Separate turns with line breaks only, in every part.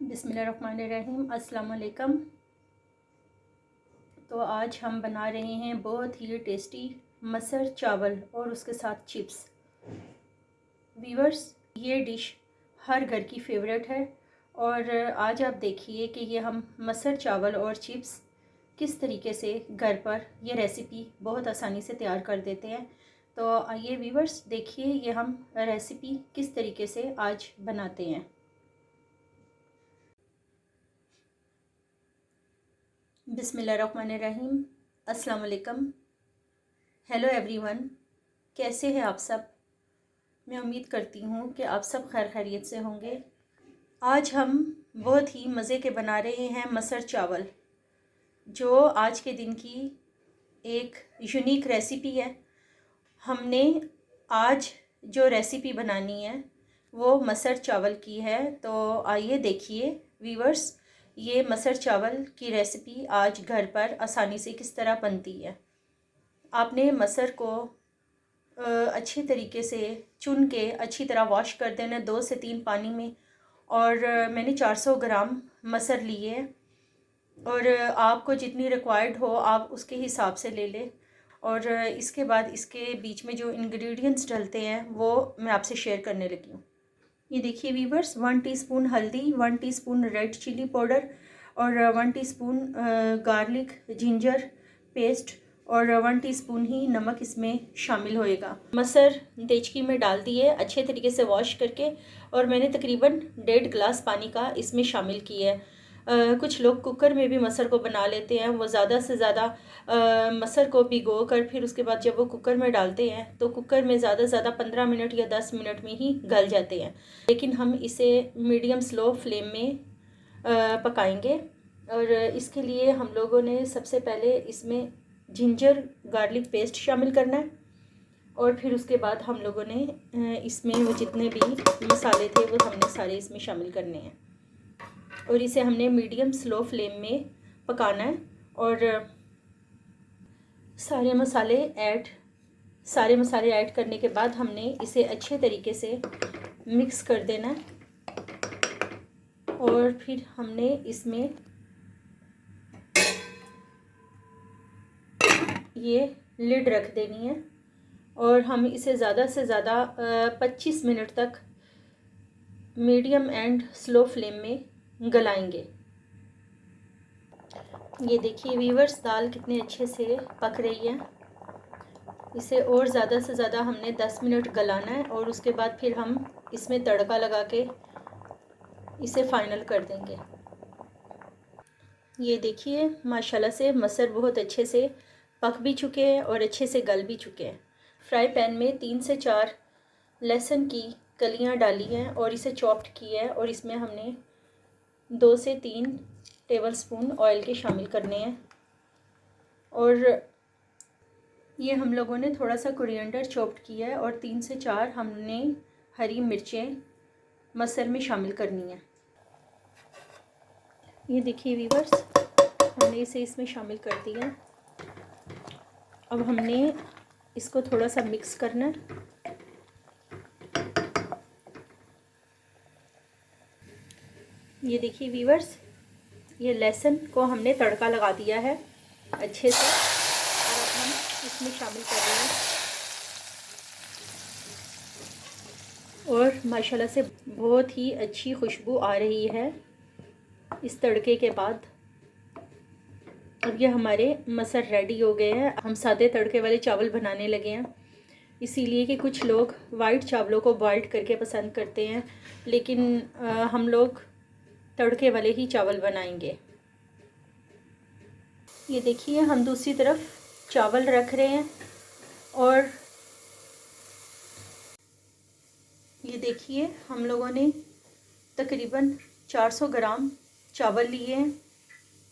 बिस्मिल्लाहिर्रहमानिर्रहीम। अस्सलाम वालेकुम। तो आज हम बना रहे हैं बहुत ही टेस्टी मसर चावल और उसके साथ चिप्स। वीवर्स, ये डिश हर घर की फेवरेट है और आज आप देखिए कि ये हम मसर चावल और चिप्स किस तरीके से घर पर ये रेसिपी बहुत आसानी से तैयार कर देते हैं। तो आइए वीवर्स, देखिए ये हम रेसिपी किस तरीके से आज बनाते हैं। बिस्मिल्लाहिर्रहमानिर्रहीम। अस्सलाम वालेकुम। हेलो एवरीवन, कैसे हैं आप सब? मैं उम्मीद करती हूँ कि आप सब खैर खैरियत से होंगे। आज हम बहुत ही मज़े के बना रहे हैं मसर चावल, जो आज के दिन की एक यूनिक रेसिपी है। हमने आज जो रेसिपी बनानी है वो मसर चावल की है। तो आइए देखिए वीवर्स, ये मसर चावल की रेसिपी आज घर पर आसानी से किस तरह बनती है। आपने मसर को अच्छे तरीके से चुन के अच्छी तरह वॉश कर देना 2 से 3 पानी में। और मैंने 400 ग्राम मसर लिए और आपको जितनी रिक्वायर्ड हो आप उसके हिसाब से ले लें। और इसके बाद इसके बीच में जो इंग्रेडिएंट्स डलते हैं वो मैं आपसे शेयर करने लगी हूँ। ये देखिए वीवर्स, 1 टीस्पून हल्दी, 1 टीस्पून रेड चिली पाउडर और 1 टीस्पून गार्लिक जिंजर पेस्ट और 1 टीस्पून ही नमक इसमें शामिल होएगा। मसर देचकी में डाल दिए अच्छे तरीके से वॉश करके और मैंने तकरीबन 1.5 गिलास पानी का इसमें शामिल किया है। कुछ लोग कुकर में भी मसर को बना लेते हैं। वो ज़्यादा से ज़्यादा मसर को भिगो कर फिर उसके बाद जब वो कुकर में डालते हैं तो कुकर में ज़्यादा से ज़्यादा 15 मिनट या 10 मिनट में ही गल जाते हैं। लेकिन हम इसे मीडियम स्लो फ्लेम में पकाएंगे। और इसके लिए हम लोगों ने सबसे पहले इसमें जिंजर गार्लिक पेस्ट शामिल करना है और फिर उसके बाद हम लोगों ने इसमें वो जितने भी मसाले थे वो हमने सारे इसमें शामिल करने हैं और इसे हमने मीडियम स्लो फ्लेम में पकाना है। और सारे मसाले ऐड करने के बाद हमने इसे अच्छे तरीके से मिक्स कर देना है और फिर हमने इसमें ये लिड रख देनी है और हम इसे ज़्यादा से ज़्यादा 25 मिनट तक मीडियम एंड स्लो फ्लेम में गलाएंगे। ये देखिए वीवर्स, दाल कितने अच्छे से पक रही है। इसे और ज़्यादा से ज़्यादा हमने 10 मिनट गलाना है और उसके बाद फिर हम इसमें तड़का लगा के इसे फाइनल कर देंगे। ये देखिए माशाल्लाह से मसर बहुत अच्छे से पक भी चुके हैं और अच्छे से गल भी चुके हैं। फ्राई पैन में 3 से 4 लहसुन की कलियां डाली हैं और इसे चॉप्ड किया है और इसमें हमने 2 से 3 टेबलस्पून ऑयल के शामिल करने हैं। और ये हम लोगों ने थोड़ा सा कोरिएंडर चॉप्ड किया है और 3 से 4 हमने हरी मिर्चें मसर में शामिल करनी है। ये देखिए वीवर्स, हमने इसे इसमें शामिल कर दिया। अब हमने इसको थोड़ा सा मिक्स करना है। ये देखिए वीवर्स, ये लहसुन को हमने तड़का लगा दिया है अच्छे से और अब हम इसमें शामिल कर रहे हैं और माशाल्लाह से बहुत ही अच्छी खुशबू आ रही है इस तड़के के बाद। अब ये हमारे मसर रेडी हो गए हैं। हम सादे तड़के वाले चावल बनाने लगे हैं, इसीलिए कि कुछ लोग वाइट चावलों को बॉइल्ड करके पसंद करते हैं, लेकिन हम लोग तड़के वाले ही चावल बनाएंगे। ये देखिए, हम दूसरी तरफ चावल रख रहे हैं और ये देखिए हम लोगों ने तकरीबन 400 ग्राम चावल लिए हैं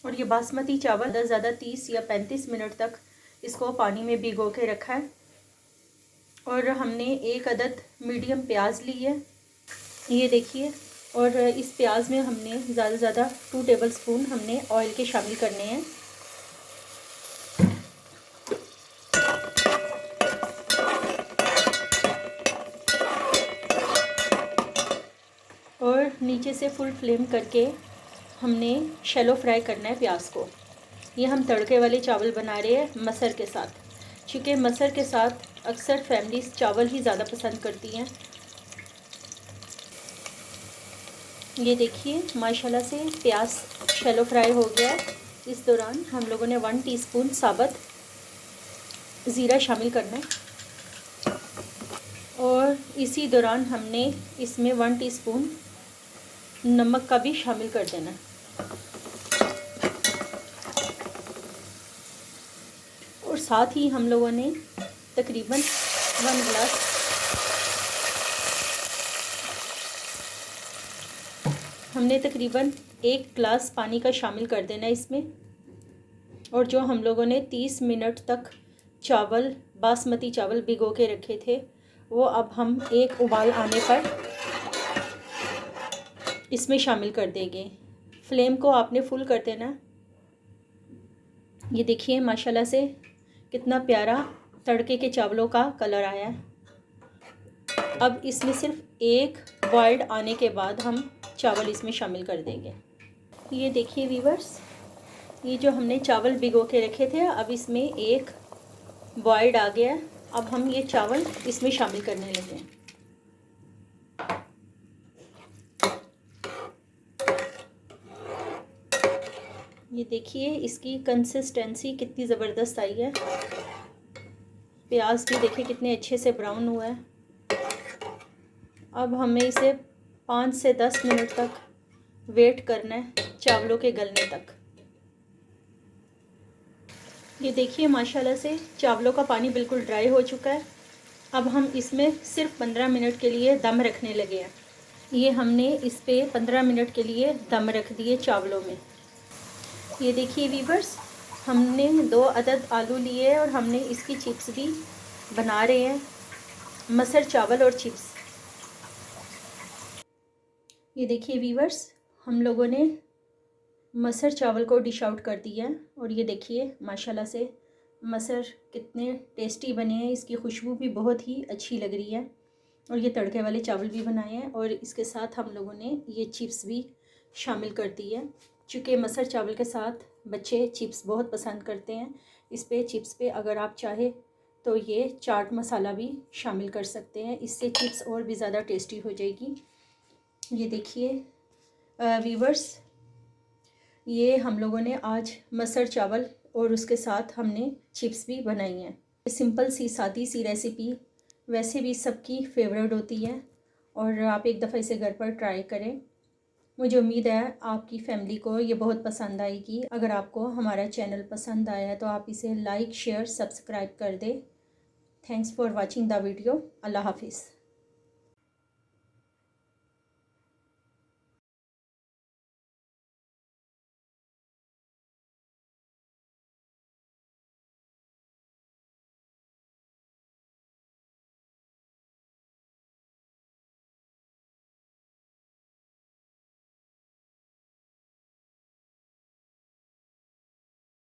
और ये बासमती चावल ज़्यादा 30 या 35 मिनट तक इसको पानी में भिगो के रखा है। और हमने 1 अदद मीडियम प्याज ली है, ये देखिए। और इस प्याज में हमने ज़्यादा से ज़्यादा 2 टेबलस्पून हमने ऑयल के शामिल करने हैं। और नीचे से फुल फ्लेम करके हमने शैलो फ्राई करना है प्याज को। ये हम तड़के वाले चावल बना रहे हैं मसर के साथ, क्योंकि मसर के साथ अक्सर फैमिलीज़ चावल ही ज़्यादा पसंद करती हैं। ये देखिए माशाल्लाह से प्याज शैलो फ्राई हो गया है। इस दौरान हम लोगों ने 1 टीस्पून साबुत ज़ीरा शामिल करना है और इसी दौरान हमने इसमें 1 टीस्पून नमक का भी शामिल कर देना है। और साथ ही हम लोगों ने तकरीबन 1 गिलास हमने तकरीबन 1 गिलास पानी का शामिल कर देना है इसमें। और जो हम लोगों ने 30 मिनट तक चावल बासमती चावल भिगो के रखे थे, वो अब हम एक उबाल आने पर इसमें शामिल कर देंगे। फ्लेम को आपने फुल कर देना। ये देखिए माशाल्लाह से कितना प्यारा तड़के के चावलों का कलर आया है। अब इसमें सिर्फ एक बॉइल्ड आने के बाद हम चावल इसमें शामिल कर देंगे। ये देखिए वीवर्स, ये जो हमने चावल भिगो के रखे थे, अब इसमें एक बॉइल्ड आ गया। अब हम ये चावल इसमें शामिल करने लगे हैं। ये देखिए इसकी कंसिस्टेंसी कितनी ज़बरदस्त आई है। प्याज भी देखिए कितने अच्छे से ब्राउन हुआ है। अब हमें इसे 5 से 10 मिनट तक वेट करना है चावलों के गलने तक। ये देखिए माशाल्लाह से चावलों का पानी बिल्कुल ड्राई हो चुका है। अब हम इसमें सिर्फ 15 मिनट के लिए दम रखने लगे हैं। ये हमने इस पे 15 मिनट के लिए दम रख दिए चावलों में। ये देखिए वीवर्स, हमने 2 अदद आलू लिए और हमने इसकी चिप्स भी बना रहे हैं, मसर चावल और चिप्स। ये देखिए वीवर्स, हम लोगों ने मसर चावल को डिश आउट कर दिया है और ये देखिए माशाल्लाह से मसर कितने टेस्टी बने हैं। इसकी खुशबू भी बहुत ही अच्छी लग रही है। और ये तड़के वाले चावल भी बनाए हैं और इसके साथ हम लोगों ने ये चिप्स भी शामिल कर दी है, चूँकि मसर चावल के साथ बच्चे चिप्स बहुत पसंद करते हैं। इस पे चिप्स पे अगर आप चाहे तो ये चाट मसाला भी शामिल कर सकते हैं, इससे चिप्स और भी ज़्यादा टेस्टी हो जाएगी। ये देखिए वीवर्स, ये हम लोगों ने आज मसर चावल और उसके साथ हमने चिप्स भी बनाई हैं। सिंपल सी सादी सी रेसिपी वैसे भी सबकी फेवरेट होती है और आप एक दफ़ा इसे घर पर ट्राई करें। मुझे उम्मीद है आपकी फैमिली को ये बहुत पसंद आएगी। अगर आपको हमारा चैनल पसंद आया है तो आप इसे लाइक शेयर सब्सक्राइब कर दें। Thanks for watching the video. अल्लाह हाफिज़।